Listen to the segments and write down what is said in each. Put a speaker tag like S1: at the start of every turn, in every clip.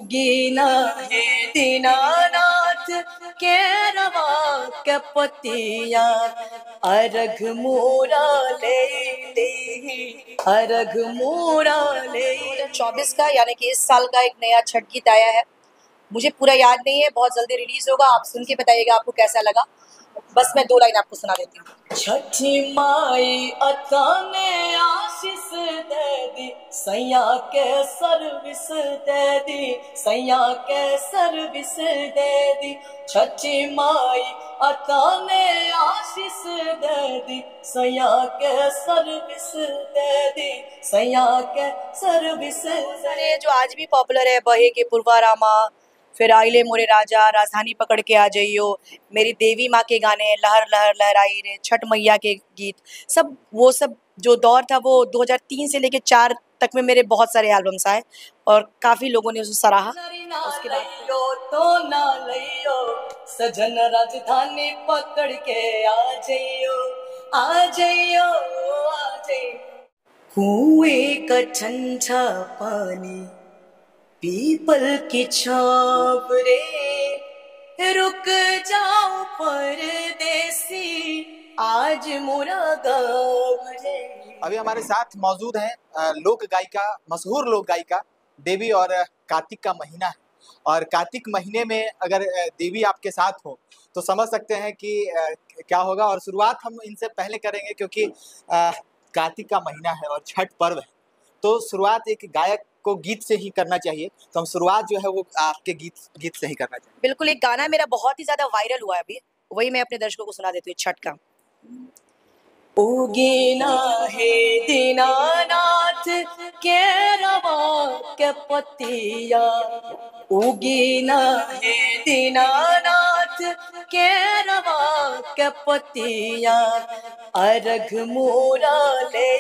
S1: उगीना है दीनानाथ केरवा के पतिया अर्घ मोरा ले ली, अर्घ मोरा ले। 2024 का यानी कि इस साल का एक नया छठ गीत आया है, मुझे पूरा याद नहीं है, बहुत जल्दी रिलीज होगा, आप सुन के बताइएगा आपको कैसा लगा। बस मैं 2 लाइन आपको सुना देती हूँ। छठी माई अता ने आशीष दे दी, सैया के सर्विस दे दी, सैया के सर्विस दे दी। छठी माई अता ने आशीष दे दी, सैया के सर्विस दे दी, सैया के सर्विस। जो आज भी पॉपुलर है, बहे के पुरवा रामा, फिर आइले मोरे राजा, राजधानी पकड़ के आ जाइयो, मेरी देवी माँ के गाने, लहर लहर लहराई रे, छठ मैया के गीत, सब वो सब जो दौर था वो 2003 से लेके 4 तक में मेरे बहुत सारे एल्बम्स आए और काफी लोगों ने उसे सराहा। उसके बाद तो ना लियो सजन राजधानी पकड़ के आ जाइयो, आ जाइयो, आ जाइयो। कुएं का ठंडा पानी पीपल की छाप रे, रुक जाओ परदेसी आज मोरा गाँव रे।
S2: अभी हमारे साथ मौजूद हैं लोक गायिका, मशहूर लोक गायिका देवी, और कार्तिक का महीना है और कार्तिक महीने में अगर देवी आपके साथ हो तो समझ सकते हैं कि क्या होगा। और शुरुआत हम इनसे पहले करेंगे क्योंकि कार्तिक का महीना है और छठ पर्व है, तो शुरुआत एक गायक को गीत से ही करना चाहिए, तो हम शुरुआत जो है वो आपके गीत से ही करना चाहिए।
S1: बिल्कुल, एक गाना मेरा बहुत ही ज्यादा वायरल हुआ है अभी, वही मैं अपने दर्शकों को सुना देती हूँ, छठ का। उगीना है दीनानाथ केरवा के पतिया, उगीना है दीनानाथ केरवा के पतिया अर्घ मोरा ले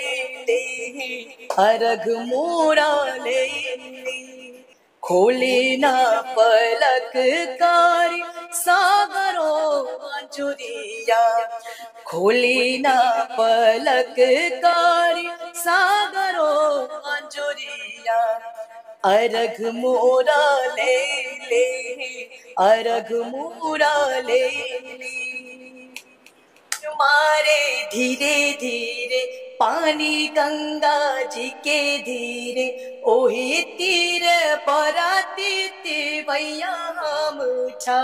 S1: ली, अर्घ मोरा ले ली। खोली ना पलक कारी सागरो अंजुरिया, खोली ना पलक कारी सागरो अंजुरिया अर्घ मोरा ले ले, अर्घ मोरा ले ली। मारे धीरे धीरे पानी गंगा जी के धीरे, ओही तीर पराती भैया हम उठा।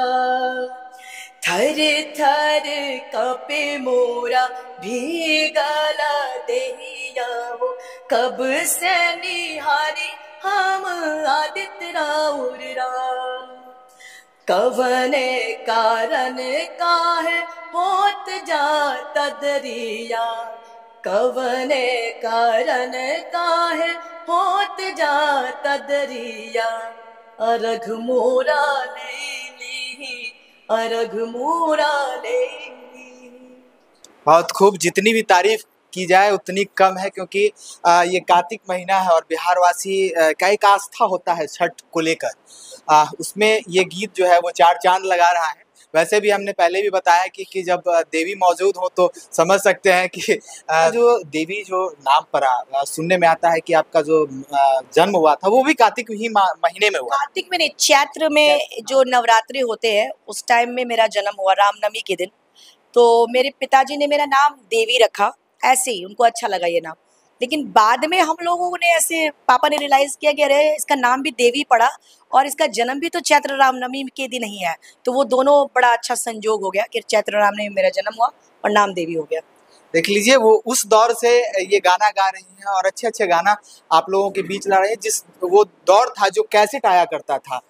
S1: थर थर कपे मोरा भीगला देहिया हो, कब से निहारी हम आदित्य राउर राम। कवने कारण काहे होत जाता दरिया, कवने कारण काहे होत जाता दरिया अर्घ मोरा ले ली, अर्घ मोरा ले ली।
S2: बहुत खूब, जितनी भी तारीफ की जाए उतनी कम है, क्योंकि ये कार्तिक महीना है और बिहारवासी का एक आस्था होता है छठ को लेकर। उसमें ये गीत जो है वो 4 चांद लगा रहा है। वैसे भी हमने पहले भी बताया कि जब देवी मौजूद हो तो समझ सकते हैं कि जो देवी जो नाम पड़ा, सुनने में आता है कि आपका जो जन्म हुआ था वो भी कार्तिक ही महीने में हुआ।
S1: कार्तिक में नहीं, चैत्र में जो नवरात्रि होते हैं उस टाइम में मेरा जन्म हुआ, रामनवमी के दिन। तो मेरे पिताजी ने मेरा नाम देवी रखा, ऐसे ही उनको अच्छा लगा ये नाम। लेकिन बाद में हम लोगों ने ऐसे, पापा ने रियलाइज किया कि अरे इसका नाम भी देवी पड़ा और इसका जन्म भी तो चैत्र रामनवमी के दिन ही है, तो वो दोनों बड़ा अच्छा संजोग हो गया कि चैत्र रामनवमी में मेरा जन्म हुआ और नाम देवी हो गया।
S2: देख लीजिए, वो उस दौर से ये गाना गा रही हैं और अच्छे अच्छे गाना आप लोगों के बीच ला रहे हैं। जिस वो दौर था जो कैसेट आया करता था,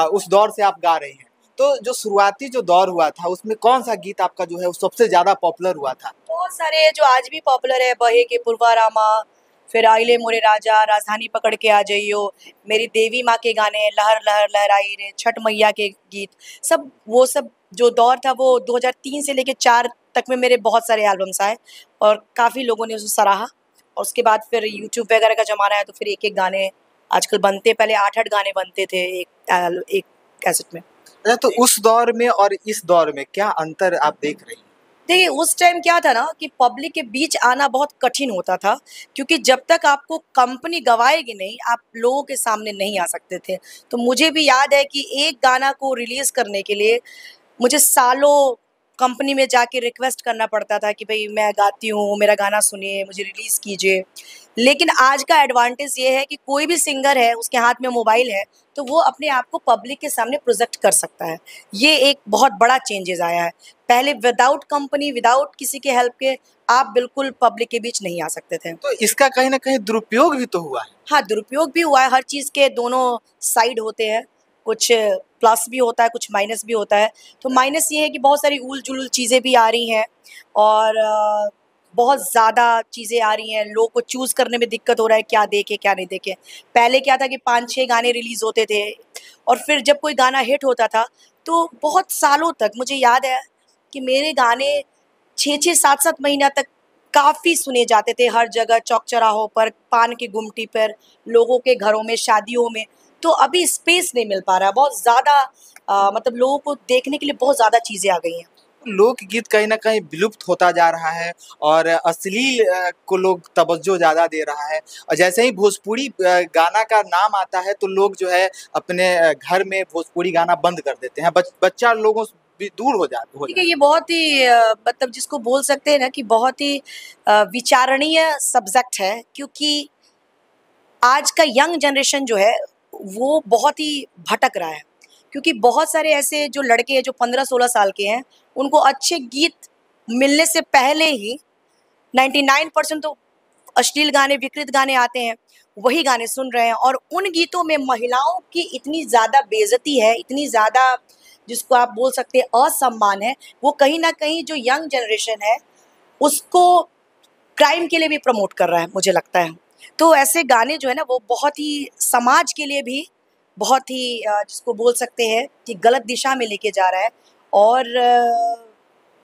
S2: उस दौर से आप गा रही हैं। तो जो शुरुआती जो दौर हुआ था उसमें कौन सा गीत आपका जो है वो सबसे ज्यादा पॉपुलर हुआ था?
S1: बहुत सारे जो आज भी पॉपुलर है, बहे के पुरवा रामा, फिर आइले मोरे राजा, राजधानी पकड़ के आ जाइयो, मेरी देवी माँ के गाने, लहर लहर लहराई रे, छठ मैया के गीत, सब वो सब जो दौर था वो 2003 से लेके 4 तक में मेरे बहुत सारे एल्बम्स आए और काफ़ी लोगों ने उसे सराहा। और उसके बाद फिर यूट्यूब वगैरह का ज़माना है तो फिर एक एक गाने आजकल बनते, पहले 8-8 गाने बनते थे एक कैसेट में।
S2: अच्छा, तो उस दौर में और इस दौर में क्या अंतर आप देख रही हैं?
S1: देखिए उस टाइम क्या था ना कि पब्लिक के बीच आना बहुत कठिन होता था, क्योंकि जब तक आपको कंपनी गवाएगी नहीं आप लोगों के सामने नहीं आ सकते थे। तो मुझे भी याद है कि एक गाना को रिलीज करने के लिए मुझे सालों कंपनी में जाके रिक्वेस्ट करना पड़ता था कि भाई मैं गाती हूँ, मेरा गाना सुनिए, मुझे रिलीज कीजिए। लेकिन आज का एडवांटेज ये है कि कोई भी सिंगर है, उसके हाथ में मोबाइल है, तो वो अपने आप को पब्लिक के सामने प्रोजेक्ट कर सकता है। ये एक बहुत बड़ा चेंजेस आया है। पहले विदाउट कंपनी, विदाउट किसी के हेल्प के आप बिल्कुल पब्लिक के बीच नहीं आ सकते थे।
S2: तो इसका कहीं ना कहीं दुरुपयोग भी तो हुआ है।
S1: हाँ, दुरुपयोग भी हुआ है, हर चीज़ के दोनों साइड होते हैं। कुछ प्लस भी होता है, कुछ माइनस भी होता है। तो माइनस ये है कि बहुत सारी ऊल-जुलूल चीज़ें भी आ रही हैं और बहुत ज़्यादा चीज़ें आ रही हैं। लोग को चूज़ करने में दिक्कत हो रहा है, क्या देखें, क्या नहीं देखें। पहले क्या था कि 5-6 गाने रिलीज़ होते थे और फिर जब कोई गाना हिट होता था, तो बहुत सालों तक मुझे याद है कि मेरे गाने 6-6, 7-7 महीना तक काफ़ी सुने जाते थे हर जगह, चौक-चौराहों पर, पान की गुमटी पर, लोगों के घरों में, शादियों में। तो अभी स्पेस नहीं मिल पा रहा है, बहुत ज़्यादा मतलब लोगों को देखने के लिए बहुत ज़्यादा चीज़ें आ गई हैं।
S2: लोकगीत कहीं ना कहीं विलुप्त होता जा रहा है और अश्लील को लोग तवज्जो ज़्यादा दे रहा है। और जैसे ही भोजपुरी गाना का नाम आता है तो लोग जो है अपने घर में भोजपुरी गाना बंद कर देते हैं। बच्चा लोगों से भी दूर हो
S1: ठीक है,
S2: जाता
S1: ये बहुत ही मतलब जिसको बोल सकते हैं ना कि बहुत ही विचारणीय सब्जेक्ट है, क्योंकि आज का यंग जनरेशन जो है वो बहुत ही भटक रहा है, क्योंकि बहुत सारे ऐसे जो लड़के हैं जो 15-16 साल के हैं, उनको अच्छे गीत मिलने से पहले ही 99% तो अश्लील गाने, विकृत गाने आते हैं, वही गाने सुन रहे हैं और उन गीतों में महिलाओं की इतनी ज़्यादा बेइज़्ज़ती है, इतनी ज़्यादा जिसको आप बोल सकते हैं असम्मान है, वो कहीं न कहीं जो यंग जनरेशन है, उसको क्राइम के लिए भी प्रमोट कर रहा है, मुझे लगता है। तो ऐसे गाने जो है ना वो बहुत ही समाज के लिए भी बहुत ही जिसको बोल सकते हैं कि गलत दिशा में लेके जा रहा है और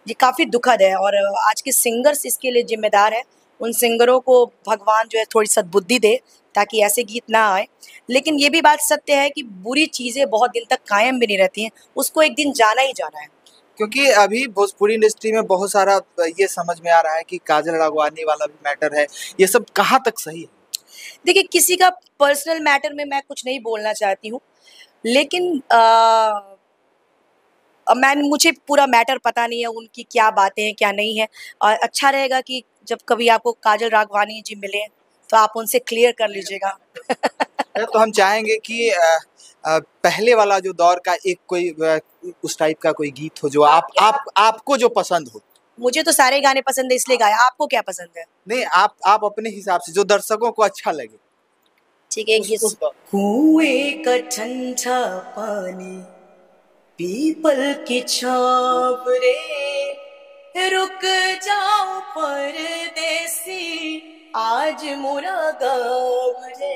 S1: ये काफ़ी दुखद है और आज के सिंगर्स इसके लिए ज़िम्मेदार हैं। उन सिंगरों को भगवान जो है थोड़ी सद्बुद्धि दे ताकि ऐसे गीत ना आएँ। लेकिन ये भी बात सत्य है कि बुरी चीज़ें बहुत दिन तक कायम भी नहीं रहती हैं, उसको एक दिन जाना ही जाना है।
S2: क्योंकि अभी भोजपुरी इंडस्ट्री में बहुत सारा ये समझ में आ रहा है कि काजल राघवानी वाला भी मैटर है। ये सब कहाँ तक सही है?
S1: देखिए, किसी का पर्सनल मैटर में मैं कुछ नहीं बोलना चाहती हूँ, लेकिन मुझे पूरा मैटर पता नहीं है, उनकी क्या बातें हैं, क्या नहीं है और अच्छा रहेगा कि जब कभी आपको काजल राघवानी जी मिलें, तो आप उनसे क्लियर कर लीजिएगा।
S2: तो हम चाहेंगे कि पहले वाला जो दौर का एक कोई उस टाइप का कोई गीत हो जो आपको जो पसंद हो।
S1: मुझे तो सारे गाने पसंद है इसलिए गाया, आपको क्या पसंद है?
S2: नहीं, आप अपने हिसाब से जो दर्शकों को अच्छा लगे।
S1: ठीक है, ये कुएं का ठंडा पानी, पीपल की छाँव रे, रुक जाओ परदेसी, आज मोरा गाँव रे।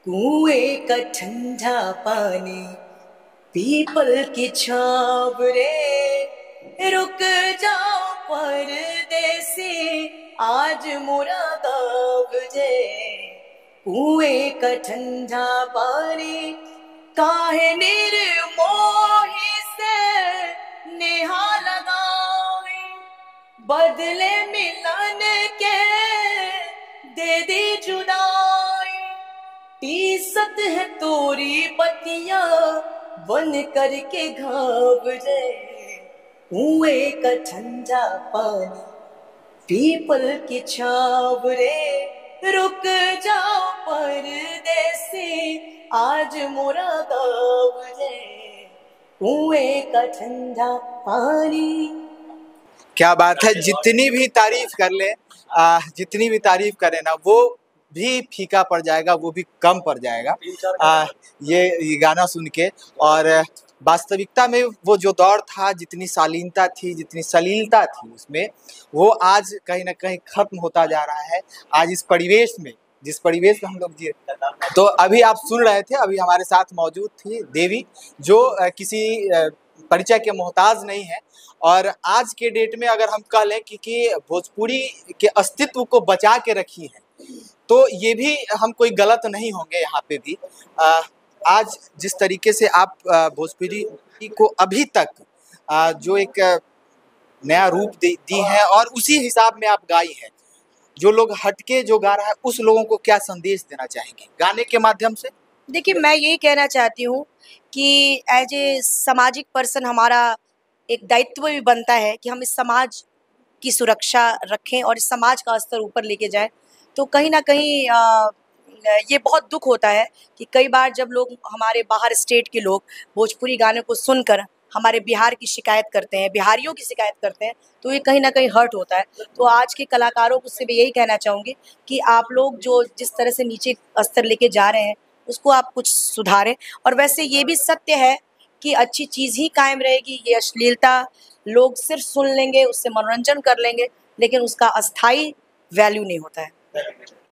S1: कुएं का ठंडा पानी, पीपल की छाँव रे, रुक जाओ परदेसी, आज मोरा गाँव रे। कुएं का ठंडा पानी, काहे निर्मोही से नेहा लगाई, बदले मिलन के दे दी जुदाई। टीसत है तोरी पतिया बन करके घाव रे। कुएं का ठंडा पानी, पीपल की छाव रे, रुक जाओ परदेसी, आज मोरा गाँव रे। कुएं का ठंडा पानी।
S2: क्या बात है! जितनी भी तारीफ कर ले, जितनी भी तारीफ करें ना वो भी फीका पड़ जाएगा, वो भी कम पड़ जाएगा ये गाना सुन के। और वास्तविकता में वो जो दौर था, जितनी शालीनता थी, जितनी सलीलता थी उसमें, वो आज कहीं ना कहीं खत्म होता जा रहा है। आज इस परिवेश में, जिस परिवेश में हम लोग जी, तो अभी आप सुन रहे थे, अभी हमारे साथ मौजूद थी देवी, जो किसी परिचय के मोहताज नहीं है। और आज के डेट में अगर हम कह लें कि भोजपुरी के अस्तित्व को बचा के रखी है, तो ये भी हम कोई गलत नहीं होंगे यहाँ पे भी। आज जिस तरीके से आप भोजपुरी को अभी तक जो एक नया रूप दी है और उसी हिसाब में आप गाई हैं। जो लोग हटके जो गा रहा है उस लोगों को क्या संदेश देना चाहेंगे गाने के माध्यम से?
S1: देखिए, मैं यही कहना चाहती हूँ कि एज ए सामाजिक पर्सन हमारा एक दायित्व भी बनता है कि हम इस समाज की सुरक्षा रखें और इस समाज का स्तर ऊपर लेके जाएं। तो कहीं ना कहीं ये बहुत दुख होता है कि कई बार जब लोग हमारे बाहर स्टेट के लोग भोजपुरी गाने को सुनकर हमारे बिहार की शिकायत करते हैं, बिहारियों की शिकायत करते हैं, तो ये कहीं ना कहीं हर्ट होता है। तो आज के कलाकारों को से भी यही कहना चाहूँगी कि आप लोग जो जिस तरह से नीचे स्तर लेके जा रहे हैं उसको आप कुछ सुधारें। और वैसे ये भी सत्य है कि अच्छी चीज़ ही कायम रहेगी। ये अश्लीलता लोग सिर्फ सुन लेंगे, उससे मनोरंजन कर लेंगे, लेकिन उसका अस्थाई वैल्यू नहीं होता है।